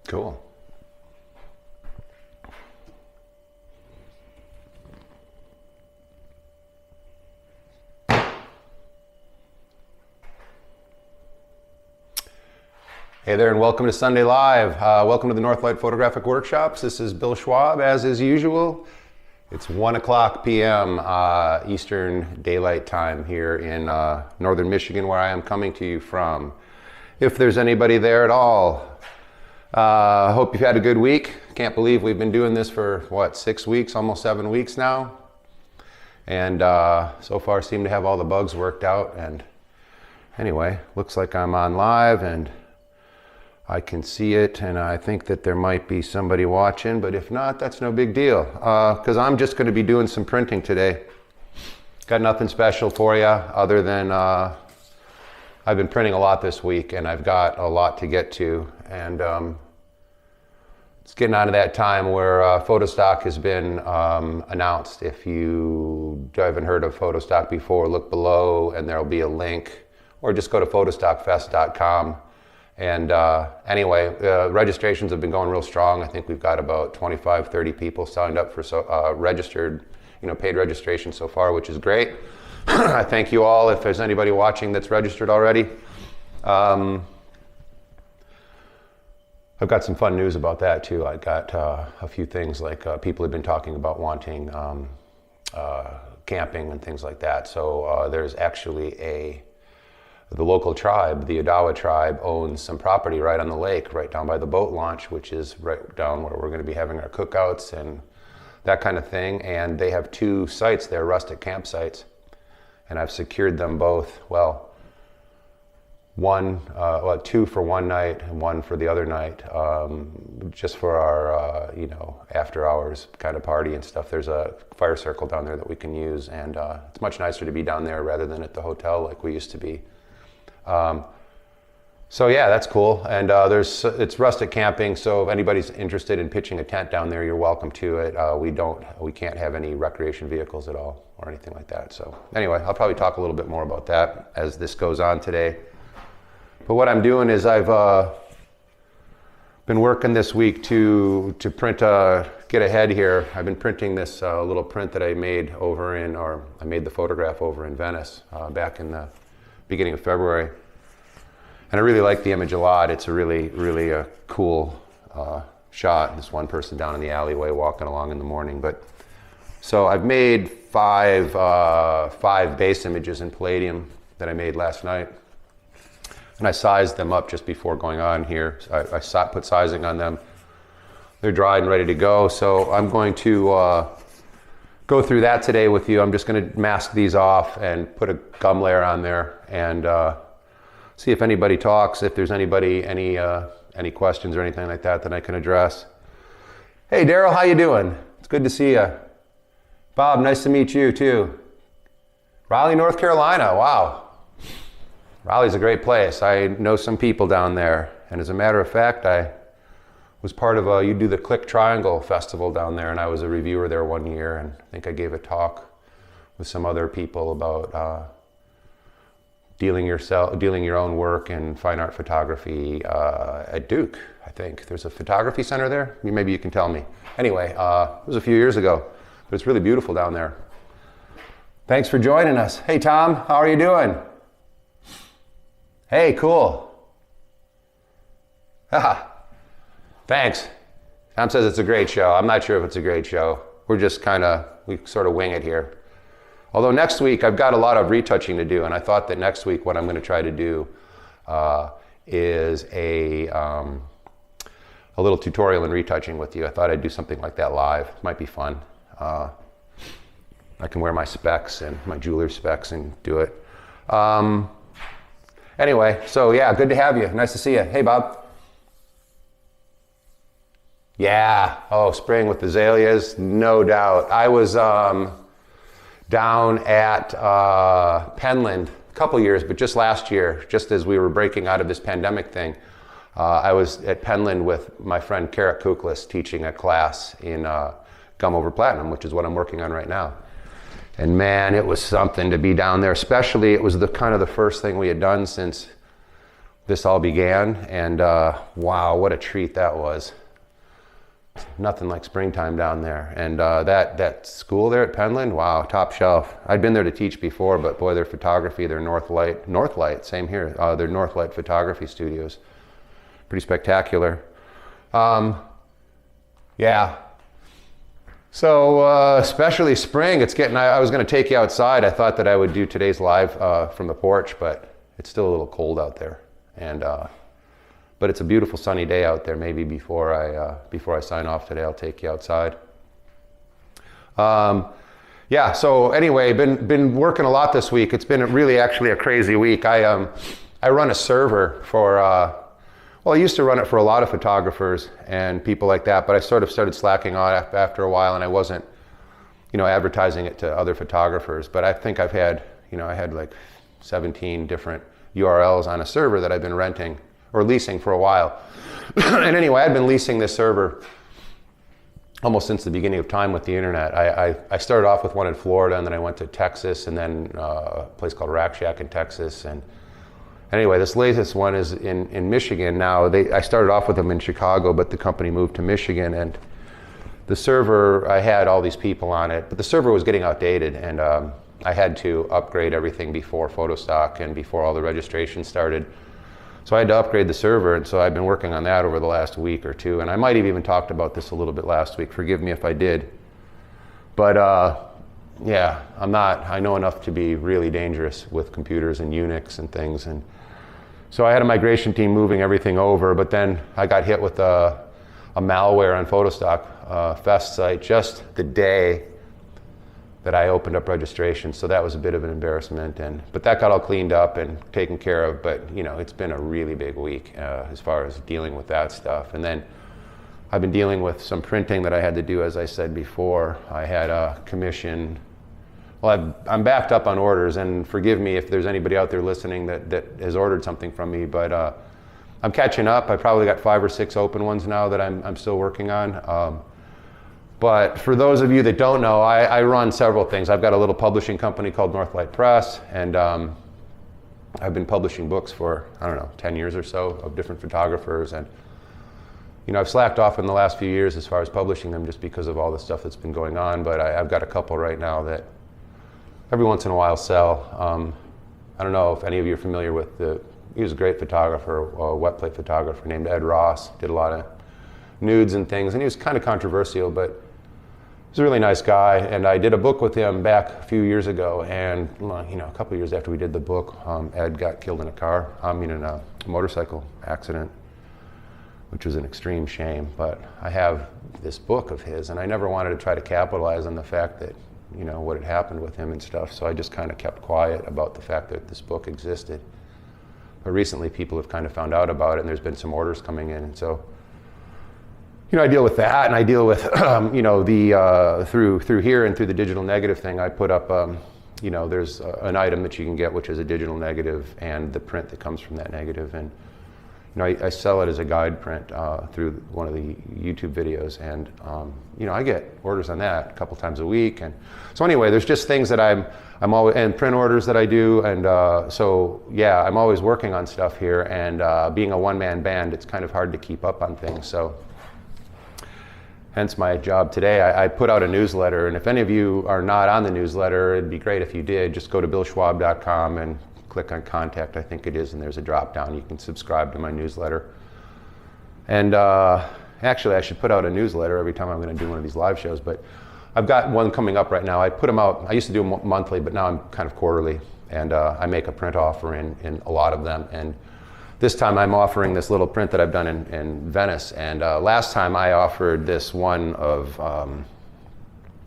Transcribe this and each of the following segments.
Cool. Hey there, and welcome to Sunday Live. Welcome to the Northlight Photographic Workshops. This is Bill Schwab, as is usual. It's 1 o'clock p.m. Eastern Daylight Time here in northern Michigan, where I am coming to you from. If there's anybody there at all, hope you've had a good week. Can't believe we've been doing this for, 6 weeks, almost 7 weeks now. And so far seem to have all the bugs worked out. And anyway, looks like I'm on live and I can see it, and I think that there might be somebody watching, but if not, that's no big deal, because I'm just going to be doing some printing today. Got nothing special for you other than I've been printing a lot this week, and I've got a lot to get to, and it's getting on to that time where Photostock has been announced. If you haven't heard of Photostock before, look below, and there'll be a link, or just go to photostockfest.com. And anyway, registrations have been going real strong. I think we've got about 25, 30 people signed up for registered, paid registration so far, which is great. I thank you all if there's anybody watching that's registered already. I've got some fun news about that too. I got a few things like people have been talking about wanting camping and things like that. So there's actually the local tribe, the Odawa tribe, owns some property right on the lake, right down by the boat launch, which is right down where we're going to be having our cookouts and that kind of thing. And they have 2 sites there, rustic campsites. And I've secured them both. Well, 2 for one night and 1 for the other night, just for our, after hours kind of party and stuff. There's a fire circle down there that we can use. And it's much nicer to be down there rather than at the hotel like we used to be. So yeah, that's cool. And it's rustic camping, so if anybody's interested in pitching a tent down there, you're welcome to it. We can't have any recreation vehicles at all or anything like that. So anyway, I'll probably talk a little bit more about that as this goes on today. But what I'm doing is I've been working this week to print, get ahead here. I've been printing this little print that I made I made the photograph over in Venice back in the beginning of February. And I really like the image a lot. It's a really, really cool shot. This one person down in the alleyway walking along in the morning. So I've made five base images in Palladium that I made last night. And I sized them up just before going on here. So I put sizing on them. They're dried and ready to go. So I'm going to go through that today with you. I'm just going to mask these off and put a gum layer on there and see if anybody talks, if there's any questions or anything like that I can address. Hey Daryl, how you doing? It's good to see you. Bob, nice to meet you too. Raleigh, North Carolina, wow. Raleigh's a great place. I know some people down there, and as a matter of fact, I was part of you do the Click Triangle Festival down there, and I was a reviewer there one year, and I think I gave a talk with some other people about dealing your own work in fine art photography at Duke, I think. There's a photography center there. Maybe you can tell me. Anyway, it was a few years ago, but it's really beautiful down there. Thanks for joining us. Hey Tom, how are you doing? Hey, cool. Haha. Thanks. Tom says it's a great show. I'm not sure if it's a great show. We sort of wing it here. Although next week I've got a lot of retouching to do, and I thought that next week what I'm going to try to do is a little tutorial in retouching with you. I thought I'd do something like that live. It might be fun. I can wear my specs and my jeweler's specs and do it. Anyway, so yeah, good to have you. Nice to see you. Hey, Bob. Yeah, spring with azaleas, no doubt. I was down at Penland a couple years, but just last year, just as we were breaking out of this pandemic thing, I was at Penland with my friend Kara Kuklis teaching a class in Gum Over Platinum, which is what I'm working on right now. And man, it was something to be down there, especially it was the first thing we had done since this all began, and wow, what a treat that was. Nothing like springtime down there. And that school there at Penland, wow, top shelf. I'd been there to teach before, but boy, their photography, their Northlight, same here, their Northlight photography studios, pretty spectacular. Yeah. So especially spring, it's getting, I was going to take you outside. I thought that I would do today's live from the porch, but it's still a little cold out there. And but it's a beautiful sunny day out there. Maybe before I sign off today, I'll take you outside. Yeah, so anyway, been working a lot this week. It's been really actually a crazy week. I run a server for, well, I used to run it for a lot of photographers and people like that, but I sort of started slacking on after a while, and I wasn't, advertising it to other photographers. But I think I've had, I had like 17 different URLs on a server that I've been renting or leasing for a while. And anyway, I'd been leasing this server almost since the beginning of time with the internet. I started off with one in Florida, and then I went to Texas, and then a place called Rack Shack in Texas. And anyway, this latest one is in Michigan now. I started off with them in Chicago, but the company moved to Michigan, and the server, I had all these people on it, but the server was getting outdated, and I had to upgrade everything before photostock and before all the registration started. So I had to upgrade the server, and so I've been working on that over the last week or two, and I might have even talked about this a little bit last week. Forgive me if I did. But yeah, I know enough to be really dangerous with computers and Unix and things. And so I had a migration team moving everything over, but then I got hit with a malware on Photostock Fest site just the day that I opened up registration. So that was a bit of an embarrassment, but that got all cleaned up and taken care of. But it's been a really big week as far as dealing with that stuff. And then I've been dealing with some printing that I had to do, as I said before. I had a commission. Well, I'm backed up on orders, and forgive me if there's anybody out there listening that has ordered something from me, but I'm catching up. I probably got 5 or 6 open ones now that I'm still working on. But for those of you that don't know, I run several things. I've got a little publishing company called Northlight Press, and I've been publishing books for, 10 years or so of different photographers. And I've slacked off in the last few years as far as publishing them just because of all the stuff that's been going on. But I've got a couple right now that every once in a while sell. I don't know if any of you are familiar with he was a great photographer, a wet plate photographer named Ed Ross. Did a lot of nudes and things, and he was kind of controversial, but he's a really nice guy. And I did a book with him back a few years ago, and a couple of years after we did the book, Ed got killed in a motorcycle accident, which was an extreme shame. But I have this book of his, and I never wanted to try to capitalize on the fact that what had happened with him and stuff, so I just kind of kept quiet about the fact that this book existed. But recently people have kind of found out about it, and there's been some orders coming in, and so I deal with that, and I deal with the through here and through the digital negative thing. I put up there's an item that you can get, which is a digital negative, and the print that comes from that negative, and I sell it as a guide print through one of the YouTube videos, and I get orders on that a couple times a week. And so anyway, there's just things that I'm always, and print orders that I do, and so yeah, I'm always working on stuff here, and being a one-man band, it's kind of hard to keep up on things. So hence my job today. I put out a newsletter, and if any of you are not on the newsletter, it'd be great if you did. Just go to billschwab.com and click on contact, I think it is, and there's a drop down. You can subscribe to my newsletter. And actually, I should put out a newsletter every time I'm going to do one of these live shows, but I've got one coming up right now. I put them out, I used to do them monthly, but now I'm kind of quarterly, and I make a print offer in a lot of them. And this time I'm offering this little print that I've done in Venice, and last time I offered this one of,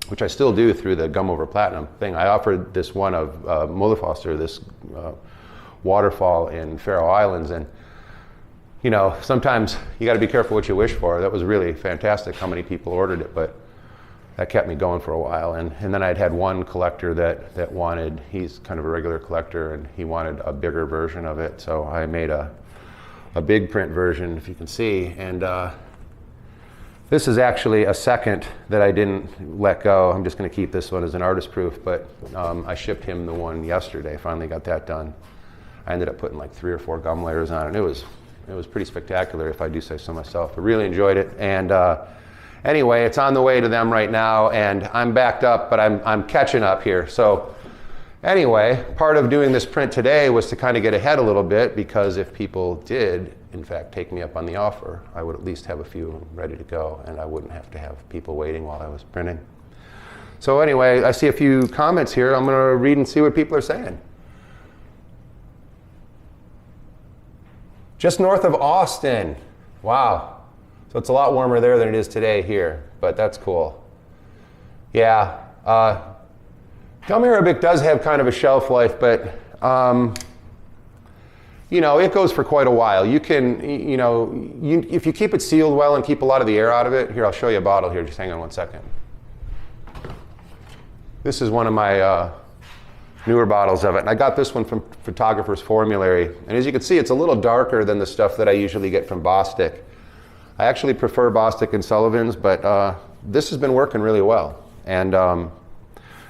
which I still do through the Gum Over Platinum thing. I offered this one of Mullefoster, this waterfall in Faroe Islands, and sometimes you got to be careful what you wish for. That was really fantastic how many people ordered it, but that kept me going for a while. And then I'd had one collector that wanted, he's kind of a regular collector, and he wanted a bigger version of it, so I made a big print version, if you can see. And this is actually a second that I didn't let go. I'm just going to keep this one as an artist proof, but I shipped him the one yesterday, finally got that done. I ended up putting like 3 or 4 gum layers on it. It was pretty spectacular, if I do say so myself. I really enjoyed it. And anyway, it's on the way to them right now, and I'm backed up, but I'm catching up here. So anyway, part of doing this print today was to kind of get ahead a little bit, because if people did, in fact, take me up on the offer, I would at least have a few ready to go, and I wouldn't have to have people waiting while I was printing. So anyway, I see a few comments here. I'm going to read and see what people are saying. Just north of Austin. Wow. So it's a lot warmer there than it is today here, but that's cool. Yeah. Gum Arabic does have kind of a shelf life, but you know, it goes for quite a while. You can, if you keep it sealed well and keep a lot of the air out of it. Here, I'll show you a bottle here. Just hang on one second. This is one of my newer bottles of it. And I got this one from Photographer's Formulary. And as you can see, it's a little darker than the stuff that I usually get from Bostic. I actually prefer Bostic and Sullivan's, but this has been working really well. And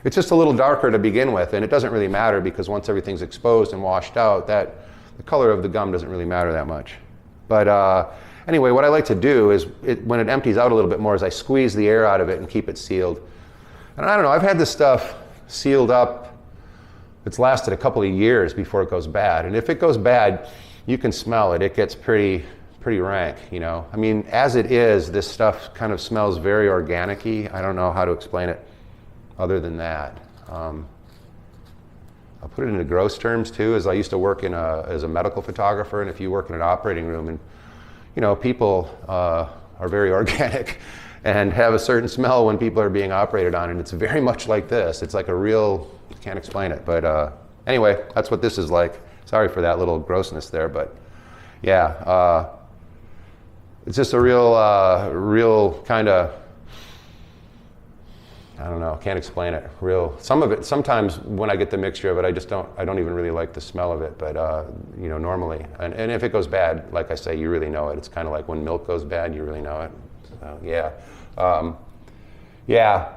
it's just a little darker to begin with, and it doesn't really matter, because once everything's exposed and washed out, the color of the gum doesn't really matter that much. But anyway, what I like to do is, when it empties out a little bit more, is I squeeze the air out of it and keep it sealed. And I don't know, I've had this stuff sealed up. It's lasted a couple of years before it goes bad. And if it goes bad, you can smell it. It gets pretty rank, you know. I mean, as it is, this stuff kind of smells very organic-y. I don't know how to explain it other than that. I'll put it into gross terms too, as I used to work as a medical photographer, and if you work in an operating room, and you know, people are very organic and have a certain smell when people are being operated on, and it's very much like this. It's like a real, can't explain it, but anyway, that's what this is like. Sorry for that little grossness there, but yeah, it's just a real kind of, I don't know, can't explain it. Some of it, sometimes when I get the mixture of it, I don't even really like the smell of it, but you know, normally. And if it goes bad, like I say, you really know it. It's kind of like when milk goes bad, you really know it. So, yeah. Yeah.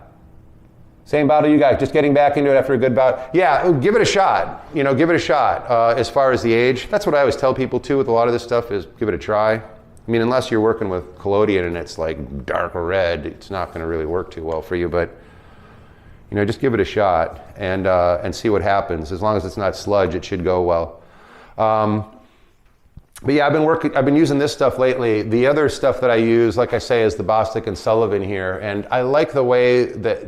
Same bottle you guys, just getting back into it after a good bout. Yeah, give it a shot. You know, give it a shot. As far as the age, that's what I always tell people too with a lot of this stuff, is give it a try. I mean, unless you're working with collodion and it's like dark red, it's not going to really work too well for you, but you know, just give it a shot and see what happens. As long as it's not sludge, it should go well. But yeah, I've been using this stuff lately. The other stuff that I use, like I say, is the Bostic and Sullivan here, and I like the way that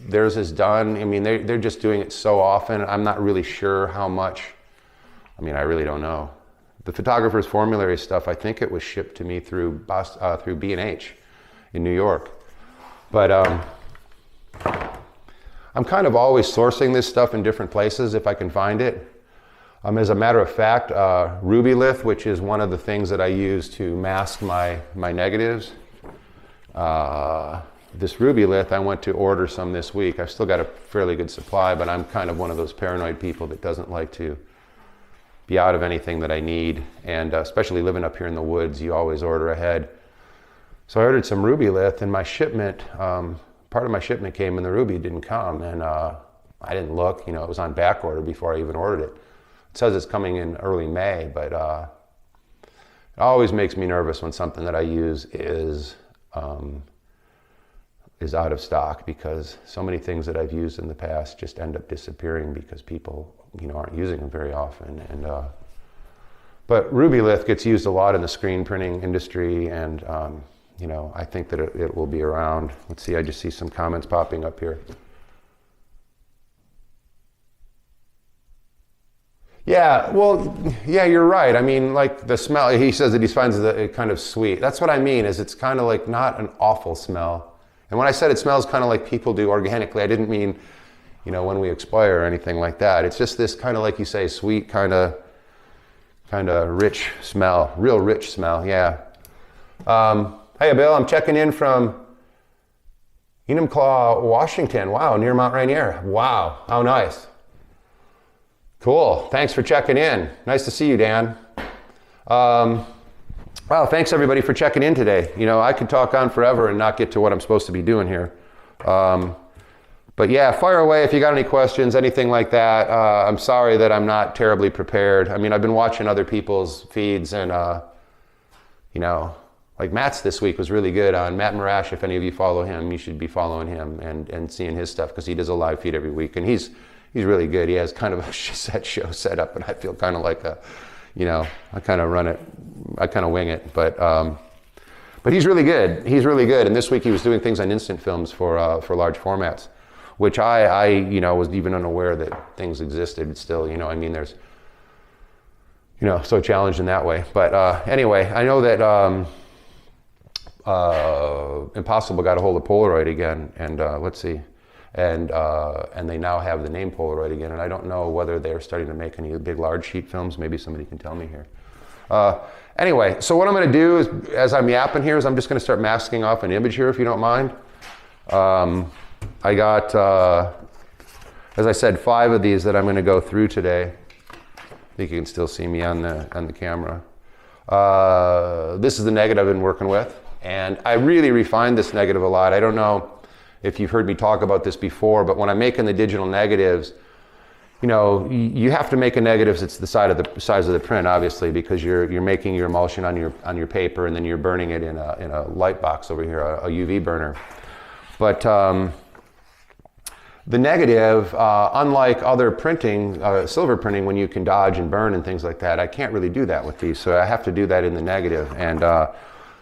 theirs is done. I mean, they're just doing it so often. I'm not really sure how much. I mean, I really don't know. The Photographer's Formulary stuff, I think it was shipped to me through B&H in New York. But I'm kind of always sourcing this stuff in different places if I can find it. As a matter of fact, Rubylith, which is one of the things that I use to mask my negatives, this Rubylith, I went to order some this week. I've still got a fairly good supply, but I'm kind of one of those paranoid people that doesn't like to be out of anything that I need, and especially living up here in the woods, you always order ahead. So I ordered some Rubylith, and my shipment, part of my shipment came and the ruby didn't come, and I didn't look, you know, it was on back order before I even ordered it. It says it's coming in early May, but it always makes me nervous when something that I use is out of stock, because so many things that I've used in the past just end up disappearing because people, you know, aren't using them very often. And but Rubylith gets used a lot in the screen printing industry, and you know, I think that it will be around. Let's see, I just see some comments popping up here. Yeah, well, yeah, you're right. I mean, like the smell, he says that he finds it kind of sweet. That's what I mean, is it's kind of like not an awful smell. And when I said it smells kind of like people do organically, I didn't mean, you know, when we expire or anything like that. It's just this kind of, like you say, sweet, kind of rich smell, real rich smell, yeah. Hey, Bill, I'm checking in from Enumclaw, Washington. Wow, near Mount Rainier. Wow, how nice. Cool, thanks for checking in. Nice to see you, Dan. Wow, thanks everybody for checking in today. You know, I could talk on forever and not get to what I'm supposed to be doing here. But yeah, fire away if you got any questions, anything like that. I'm sorry that I'm not terribly prepared. I mean, I've been watching other people's feeds and, you know, like Matt's this week was really good on Matt Marash. If any of you follow him, you should be following him and seeing his stuff because he does a live feed every week. And he's really good. He has kind of a set show set up and I feel kind of like a, you know, I kind of run it, I kind of wing it. But he's really good. He's really good. And this week he was doing things on instant films for large formats, which I you know, was even unaware that things existed still, you know, I mean, there's, you know, so challenged in that way. But anyway, I know that Impossible got a hold of Polaroid again, and let's see, and they now have the name Polaroid again, and I don't know whether they're starting to make any big large sheet films. Maybe somebody can tell me here. Anyway, so what I'm going to do is, as I'm yapping here, is I'm just going to start masking off an image here, if you don't mind. I got, as I said, 5 of these that I'm going to go through today. I think you can still see me on the camera. This is the negative I've been working with, and I really refined this negative a lot. I don't know if you've heard me talk about this before, but when I'm making the digital negatives, you know, you have to make a negative that's the size of the print, obviously, because you're making your emulsion on your paper, and then you're burning it in a light box over here, a UV burner. But the negative, unlike other printing, silver printing, when you can dodge and burn and things like that, I can't really do that with these, so I have to do that in the negative. And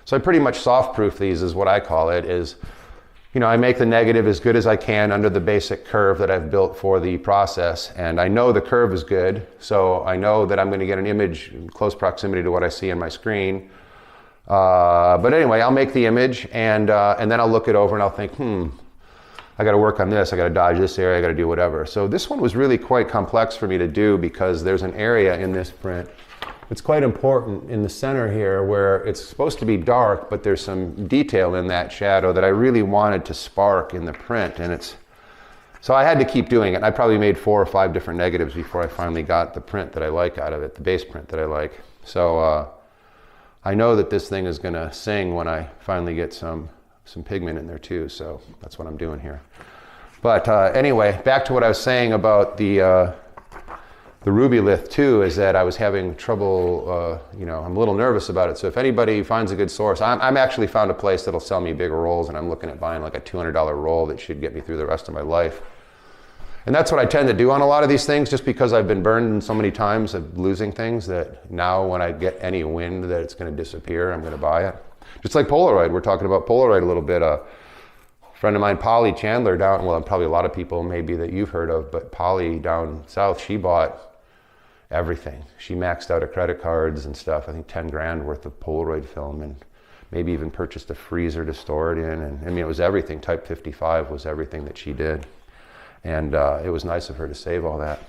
so I pretty much soft-proof these, is what I call it, is, you know, I make the negative as good as I can under the basic curve that I've built for the process, and I know the curve is good, so I know that I'm going to get an image in close proximity to what I see on my screen. But anyway, I'll make the image, and then I'll look it over and I'll think, I got to work on this, I got to dodge this area, I got to do whatever. So this one was really quite complex for me to do because there's an area in this print. It's quite important in the center here where it's supposed to be dark, but there's some detail in that shadow that I really wanted to spark in the print, and so I had to keep doing it. I probably made 4 or 5 different negatives before I finally got the print that I like out of it, the base print that I like. So I know that this thing is going to sing when I finally get some pigment in there too, so that's what I'm doing here. But anyway, back to what I was saying about the Rubylith too, is that I was having trouble, you know, I'm a little nervous about it. So if anybody finds a good source, I'm actually found a place that'll sell me bigger rolls, and I'm looking at buying like a $200 roll that should get me through the rest of my life. And that's what I tend to do on a lot of these things, just because I've been burned so many times of losing things that now when I get any wind that it's going to disappear, I'm going to buy it. Just like Polaroid, we're talking about Polaroid a little bit. A friend of mine, Polly Chandler, down, well, probably a lot of people maybe that you've heard of, but Polly down south, she bought everything. She maxed out her credit cards and stuff, I think 10 grand worth of Polaroid film, and maybe even purchased a freezer to store it in. And I mean, it was everything. Type 55 was everything that she did. And it was nice of her to save all that.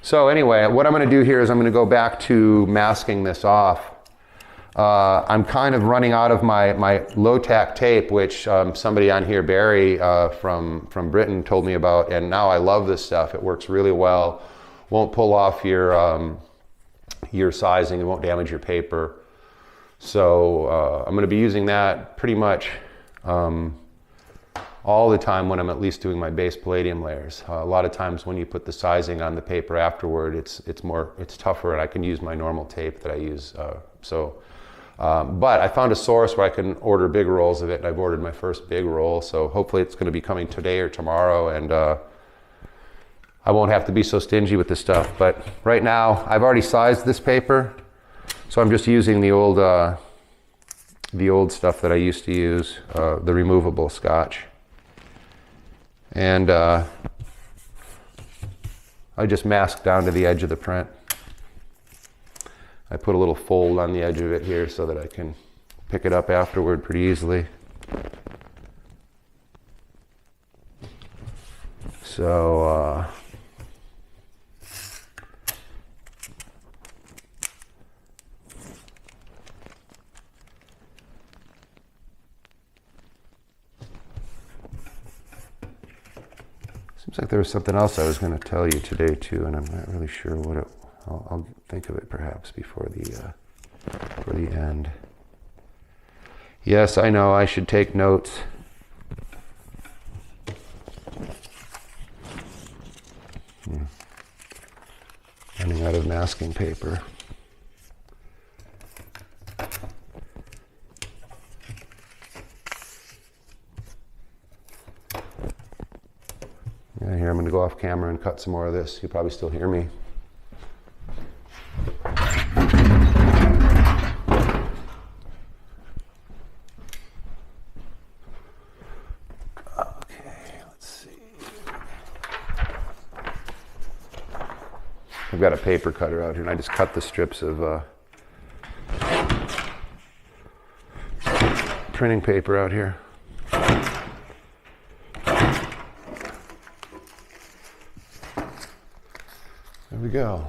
So anyway, what I'm going to do here is I'm going to go back to masking this off. I'm kind of running out of my low-tack tape, which somebody on here, Barry from Britain, told me about, and now I love this stuff. It works really well. Won't pull off your sizing. It won't damage your paper. So I'm going to be using that pretty much all the time when I'm at least doing my base palladium layers. A lot of times when you put the sizing on the paper afterward, it's tougher, and I can use my normal tape that I use. But I found a source where I can order big rolls of it, and I've ordered my first big roll, so hopefully it's going to be coming today or tomorrow, and I won't have to be so stingy with this stuff. But right now, I've already sized this paper, so I'm just using the old stuff that I used to use, the removable Scotch. And I just mask down to the edge of the print. I put a little fold on the edge of it here so that I can pick it up afterward pretty easily. So seems like there was something else I was going to tell you today too, and I'm not really sure what it. I'll think of it perhaps before the end. Yes, I know I should take notes. masking paper. Yeah, here I'm going to go off camera and cut some more of this. You probably still hear me. I've got a paper cutter out here, and I just cut the strips of printing paper out here. There we go.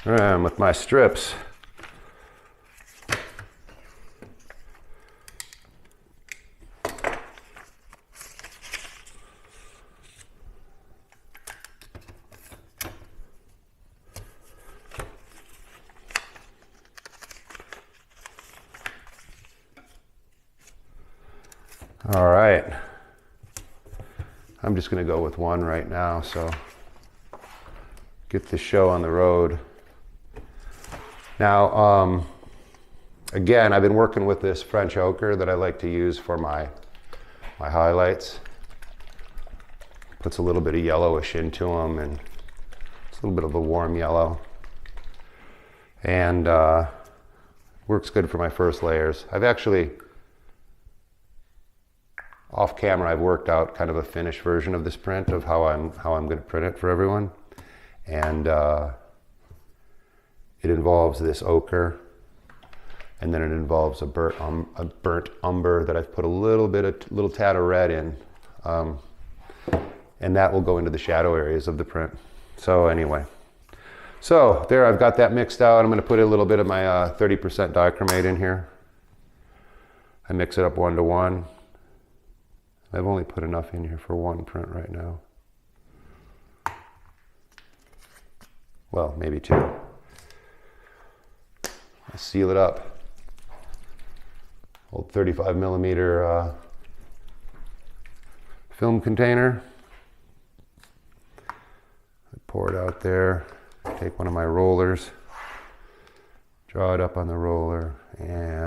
And with my strips, all right, I'm just going to go with one right now, so get the show on the road. Now, again, I've been working with this French ochre that I like to use for my highlights. Puts a little bit of yellowish into them, and it's a little bit of a warm yellow. And works good for my first layers. I've actually, off camera, I've worked out kind of a finished version of this print of how I'm going to print it for everyone, and it involves this ochre, and then it involves a burnt umber that I've put a little tad of red in, and that will go into the shadow areas of the print. So anyway, so there, I've got that mixed out. I'm going to put a little bit of my 30% dichromate in here. I mix it up 1:1. I've only put enough in here for one print right now. Well, maybe two. I'll seal it up. Old 35 millimeter film container. I pour it out there. Take one of my rollers, draw it up on the roller, and